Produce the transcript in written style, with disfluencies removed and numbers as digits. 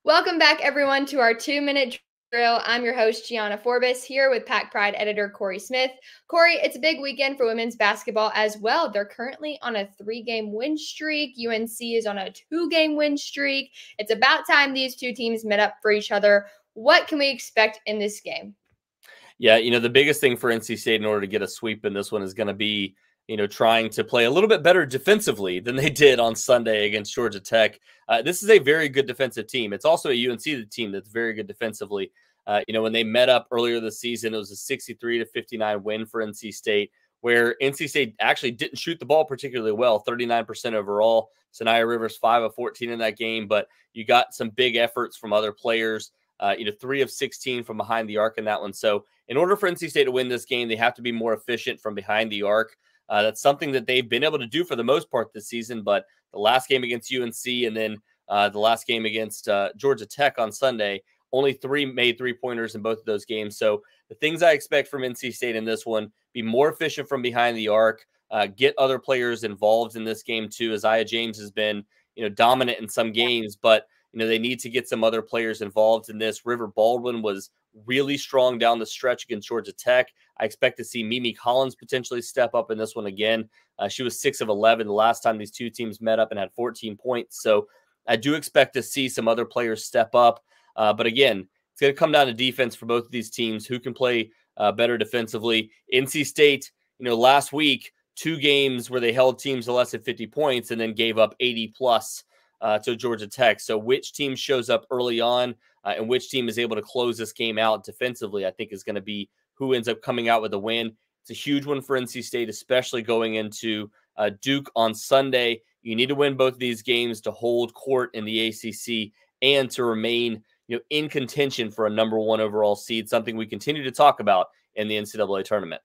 Welcome back, everyone, to our 2-minute drill. I'm your host, Gianna Forbis, here with Pack Pride editor Cory Smith. Cory, it's a big weekend for women's basketball as well. They're currently on a 3-game win streak. UNC is on a 2-game win streak. It's about time these two teams met up for each other. What can we expect in this game? Yeah, the biggest thing for NC State in order to get a sweep in this one is going to be, trying to play a little bit better defensively than they did on Sunday against Georgia Tech. This is a very good defensive team. It's also a UNC team that's very good defensively. When they met up earlier this season, it was a 63-59 win for NC State, where NC State actually didn't shoot the ball particularly well, 39% overall. Sanaya Rivers, 5 of 14 in that game, but you got some big efforts from other players. 3 of 16 from behind the arc in that one. So in order for NC State to win this game, they have to be more efficient from behind the arc. That's something that they've been able to do for the most part this season. But the last game against UNC and then the last game against Georgia Tech on Sunday, only 3 made 3-pointers in both of those games. So the things I expect from NC State in this one, be more efficient from behind the arc, get other players involved in this game too. Isaiah James has been, dominant in some games, but they need to get some other players involved in this. River Baldwin was really strong down the stretch against Georgia Tech. I expect to see Mimi Collins potentially step up in this one again. She was 6 of 11 the last time these two teams met up and had 14 points. So I do expect to see some other players step up. But again, it's going to come down to defense for both of these teams. Who can play better defensively? NC State, last week, 2 games where they held teams to less than 50 points and then gave up 80 plus to Georgia Tech. So which team shows up early on and which team is able to close this game out defensively, I think is going to be who ends up coming out with a win. It's a huge one for NC State, especially going into Duke on Sunday. You need to win both of these games to hold court in the ACC and to remain in contention for a #1 overall seed, something we continue to talk about in the NCAA tournament.